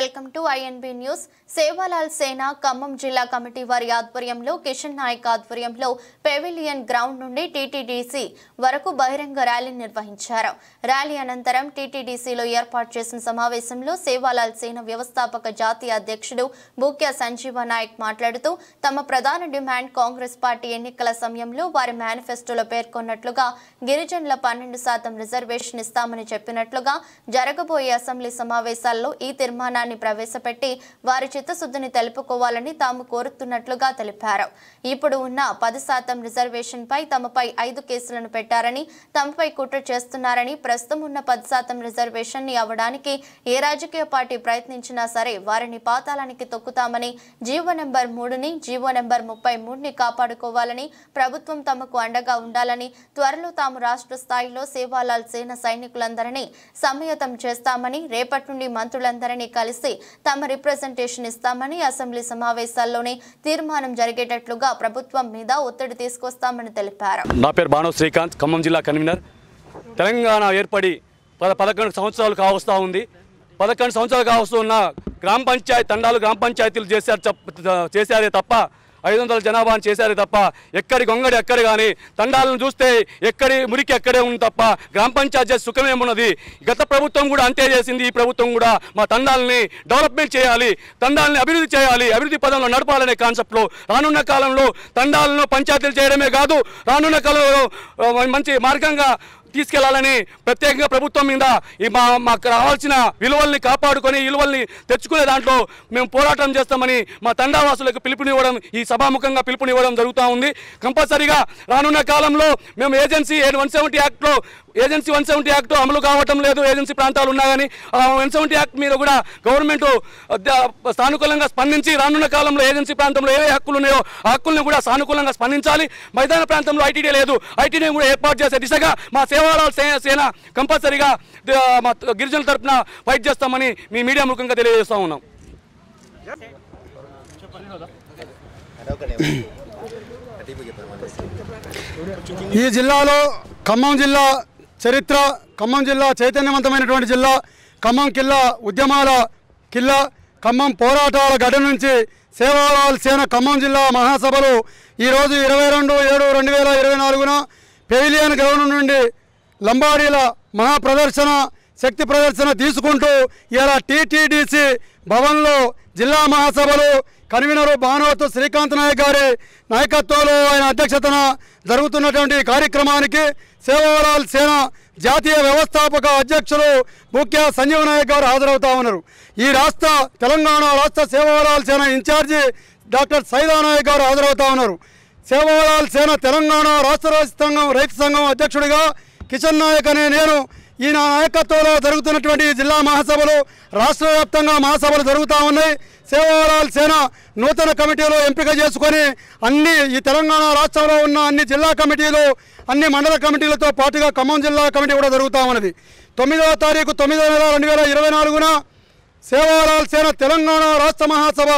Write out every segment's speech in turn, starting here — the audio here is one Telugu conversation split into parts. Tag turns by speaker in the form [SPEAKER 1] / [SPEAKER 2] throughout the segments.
[SPEAKER 1] Welcome to INB news. Sevalal సేన ఖమ్మం జిల్లా కమిటీ వారి ఆధ్వర్యంలో కిషన్ నాయక్ ఆధ్వర్యంలో పెవిలియన్ గ్రౌండ్ నుండి టీటీడీసీ వరకు బహిరంగ ర్యాలీ నిర్వహించారు. ర్యాలీ అనంతరం టీటీడీసీలో ఏర్పాటు చేసిన సమావేశంలో సేవాలాల్ సేన వ్యవస్థాపక జాతీయ అధ్యక్షుడు బూక్యా సంజీవ నాయక్ మాట్లాడుతూ తమ ప్రధాన డిమాండ్ కాంగ్రెస్ పార్టీ ఎన్నికల సమయంలో వారి మేనిఫెస్టోలో పేర్కొన్నట్లుగా గిరిజనుల 12% రిజర్వేషన్ ఇస్తామని చెప్పినట్లుగా జరగబోయే అసెంబ్లీ సమావేశాల్లో ఈ తీర్మానాన్ని ప్రవేశపెట్టి వారి చిత్తశుద్ధిని తెలుపుకోవాలని తాము కోరుతున్నట్లుగా తెలిపారు. ఇప్పుడు ఉన్న 10% రిజర్వేషన్ పై తమపై 5 కేసులను పెట్టారని, తమపై కుట్ర చేస్తున్నారని, ప్రస్తుతం ఉన్న 10% రిజర్వేషన్ ని అవ్వడానికి ఏ రాజకీయ పార్టీ ప్రయత్నించినా సరే వారిని పాతాళానికి తొక్కుతామని, జీవో నెంబర్ 3ని, జీవో నెంబర్ 33ని కాపాడుకోవాలని, ప్రభుత్వం తమకు అండగా ఉండాలని, త్వరలో తాము రాష్ట్ర స్థాయిలో సేవాలాల్ సేన సైనికులందరినీ సమాయత్తం చేస్తామని, రేపటి నుండి మంత్రులందరినీ కలిసి తమ రిప్రజెంటేషన్ ఇస్తామని, అసెంబ్లీ సమావేశాల్లోనే తీర్మానం జరిగేటట్లుగా ప్రభుత్వం మీద ఒత్తిడి తీసుకొస్తామని తెలిపారు.
[SPEAKER 2] నా పేరు బాణవ్ శ్రీకాంత్, ఖమ్మం జిల్లా కన్వీనర్. తెలంగాణ ఏర్పడి 11 సంవత్సరాలు కావస్తూ ఉంది. 11 సంవత్సరాలు కావస్తున్న గ్రామ పంచాయతీ తండాలు గ్రామ పంచాయతీలు చేశారే తప్ప 500 జనాభాను చేశారే తప్ప ఎక్కడి గొంగడి ఎక్కడ కానీ తండాలను చూస్తే ఎక్కడి మురికి ఎక్కడే ఉంది తప్ప గ్రామ పంచాయతీ సుఖమేమున్నది. గత ప్రభుత్వం కూడా అంతే చేసింది. ఈ ప్రభుత్వం కూడా మా తండాలని డెవలప్మెంట్ చేయాలి, తండాలని అభివృద్ధి చేయాలి, అభివృద్ధి పదంలో నడపాలనే కాన్సెప్ట్లో రానున్న కాలంలో తండాలను పంచాయతీలు చేయడమే కాదు, రానున్న కాలంలో మంచి మార్గంగా తీసుకెళ్లాలని ప్రత్యేకంగా ప్రభుత్వం మీద మాకు రావాల్సిన విలువల్ని కాపాడుకొని విలువల్ని తెచ్చుకునే దాంట్లో మేము పోరాటం చేస్తామని మా తండావాసులకు పిలుపునివ్వడం, ఈ సభాముఖంగా పిలుపునివ్వడం జరుగుతూ ఉంది. కంపల్సరీగా రానున్న కాలంలో మేము ఏజెన్సీ 170 యాక్ట్లో ఏజెన్సీ 170 యాక్ట్ అమలు కావటం లేదు. ఏజెన్సీ ప్రాంతాలు ఉన్నా కానీ 170 యాక్ట్ మీద కూడా గవర్నమెంట్ సానుకూలంగా స్పందించి రానున్న కాలంలో ఏజెన్సీ ప్రాంతంలో ఏ హక్కులు ఉన్నాయో ఆ హక్కుల్ని కూడా సానుకూలంగా స్పందించాలి. మైదాన ప్రాంతంలో ఐటీడీ లేదు, ఐటీడీ కూడా ఏర్పాటు చేసే దిశగా మా సేవాలాల్ సేన కంపల్సరీగా మా గిరిజనుల తరఫున ఫైట్ చేస్తామని మీ మీడియా ముఖంగా తెలియజేస్తా ఉన్నాం.
[SPEAKER 3] ఈ జిల్లాలో ఖమ్మం జిల్లా చరిత్ర, ఖమ్మం జిల్లా చైతన్యవంతమైనటువంటి జిల్లా, ఖమ్మం కిల్లా ఉద్యమాల కిల్లా, ఖమ్మం పోరాటాల గడ్డ నుంచి సేవాలాల్ సేన ఖమ్మం జిల్లా మహాసభలు ఈరోజు 22/7/2024న పెవిలియన్ గ్రౌండ్ నుండి లంబాడీల మహాప్రదర్శన, శక్తి ప్రదర్శన తీసుకుంటూ ఇలా టీటీడీసీ భవన్లో జిల్లా మహాసభలు కన్వీనరు బానోతు శ్రీకాంత్ నాయక్ గారి నాయకత్వంలో ఆయన అధ్యక్షతన జరుగుతున్నటువంటి కార్యక్రమానికి సేవాలాల్ సేన జాతీయ వ్యవస్థాపక అధ్యక్షులు బూక్యా సంజీవ నాయక్ గారు హాజరవుతా ఉన్నారు. ఈ తెలంగాణ రాష్ట్ర సేవాలాల్ సేన ఇన్ఛార్జి డాక్టర్ సైదా నాయక్ గారు హాజరవుతా ఉన్నారు. సేవాలాల్ సేన తెలంగాణ రాష్ట్ర రైతు సంఘం అధ్యక్షుడిగా కిషన్ నాయక్ అనే నేను ఈ నాయకత్వంలో జరుగుతున్నటువంటి జిల్లా మహాసభలు, రాష్ట్ర వ్యాప్తంగా మహాసభలు జరుగుతూ ఉన్నాయి. సేవాలాల్ సేన నూతన కమిటీలో ఎంపిక చేసుకొని ఈ తెలంగాణ రాష్ట్రంలో ఉన్న అన్ని జిల్లా కమిటీలు, అన్ని మండల కమిటీలతో పాటుగా ఖమ్మం జిల్లా కమిటీ కూడా జరుగుతూ ఉన్నది. 9వ తారీఖు 9వ నెల 2024న సేవాలాల్ సేన తెలంగాణ రాష్ట్ర మహాసభ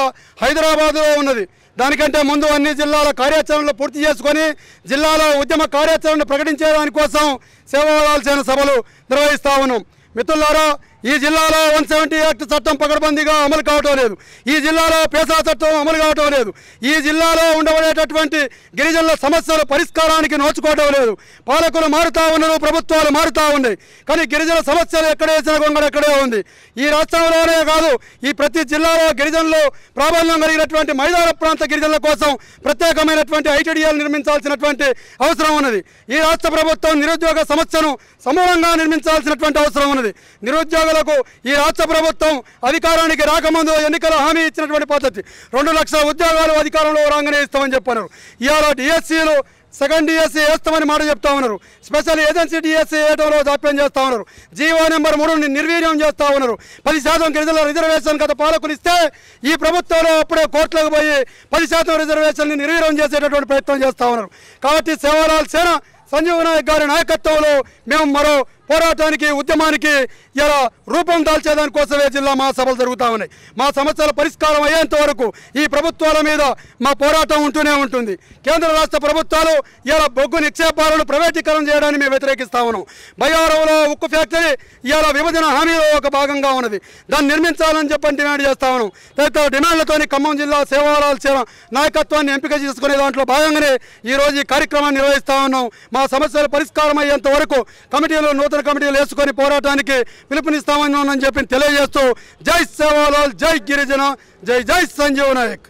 [SPEAKER 3] హైదరాబాద్లో ఉన్నది. దానికంటే ముందు అన్ని జిల్లాల కార్యాచరణలు పూర్తి చేసుకొని జిల్లాలో ఉద్యమ కార్యాచరణను ప్రకటించే దానికోసం సేవాలాల్ సేన సభలు నిర్వహిస్తూ ఉన్నాం. మిత్రులారా, ఈ జిల్లాలో 170 యాక్ట్ చట్టం పకడ్బందీగా అమలు కావటం లేదు. ఈ జిల్లాలో పేసా చట్టం అమలు కావటం లేదు. ఈ జిల్లాలో ఉండబడేటటువంటి గిరిజనుల సమస్యల పరిష్కారానికి నోచుకోవటం లేదు. పాలకులు మారుతూ ఉన్నారు, ప్రభుత్వాలు మారుతూ ఉన్నాయి, కానీ గిరిజన సమస్యలు ఎక్కడేసిన గొంగడ ఎక్కడే ఉంది. ఈ రాష్ట్రంలోనే కాదు, ఈ ప్రతి జిల్లాలో గిరిజనులు ప్రాబల్యం కలిగినటువంటి మైదాన ప్రాంత గిరిజనుల కోసం ప్రత్యేకమైనటువంటి ఐటీడీఎల్ నిర్మించాల్సినటువంటి అవసరం ఉన్నది. ఈ రాష్ట్ర ప్రభుత్వం నిరుద్యోగ సమస్యను సమూలంగా నిర్మించాల్సినటువంటి అవసరం ఉన్నది. నిరుద్యోగులకు ఈ రాష్ట్ర ప్రభుత్వం అధికారానికి రాకముందు ఎన్నికల హామీ ఇచ్చినటువంటి పద్ధతి 2 లక్షల ఉద్యోగాలు అధికారంలో రాగానే ఇస్తామని చెప్పన్నారు. ఇవాళ డిఎస్సీలు సెకండ్ డిఎస్సీ వేస్తామని మాట చెప్తా ఉన్నారు. స్పెషల్ ఏజెన్సీ డిఎస్సీ వేయడంలో జాప్యం చేస్తూ ఉన్నారు. జీవో నెంబర్ 3ని నిర్వీర్యం చేస్తూ ఉన్నారు. 10% గిరిజనుల రిజర్వేషన్ గత పాలకులు ఇస్తే ఈ ప్రభుత్వంలో అప్పుడే కోర్టులకు పోయి 10% రిజర్వేషన్ని నిర్వీర్యం చేసేటటువంటి ప్రయత్నం చేస్తూ ఉన్నారు. కాబట్టి సేవాలాల్ సేన సంజీవ్ నాయక్ గారి నాయకత్వంలో మేము మరో పోరాటానికి ఉద్యమానికి ఇలా రూపం దాల్చేదానికోసమే జిల్లా మహాసభలు జరుగుతూ ఉన్నాయి. మా సమస్యల పరిష్కారం అయ్యేంత వరకు ఈ ప్రభుత్వాల మీద మా పోరాటం ఉంటూనే ఉంటుంది. కేంద్ర రాష్ట్ర ప్రభుత్వాలు ఇలా బొగ్గు నిక్షేపాలను ప్రైవేటీకరణ చేయడానికి మేము వ్యతిరేకిస్తా ఉన్నాం. బయ్యారంలో ఉక్కు ఫ్యాక్టరీ ఇలా విభజన హామీలో ఒక భాగంగా ఉన్నది. దాన్ని నిర్మించాలని చెప్పని డిమాండ్ చేస్తా ఉన్నాం. తదితర డిమాండ్లతోని ఖమ్మం జిల్లా సేవాలాల్ సేన నాయకత్వాన్ని ఎంపిక చేసుకునే దాంట్లో భాగంగానే ఈరోజు ఈ కార్యక్రమాన్ని నిర్వహిస్తా ఉన్నాం. మా సమస్యల పరిష్కారం అయ్యేంత వరకు కమిటీలు నూతన కమిటీలు వేసుకొని పోరాటానికి పిలుపునిస్తామని చెప్పి తెలియజేస్తూ జై సేవాలాల్, జై గిరిజన, జై జై సంజీవ్ నాయక్.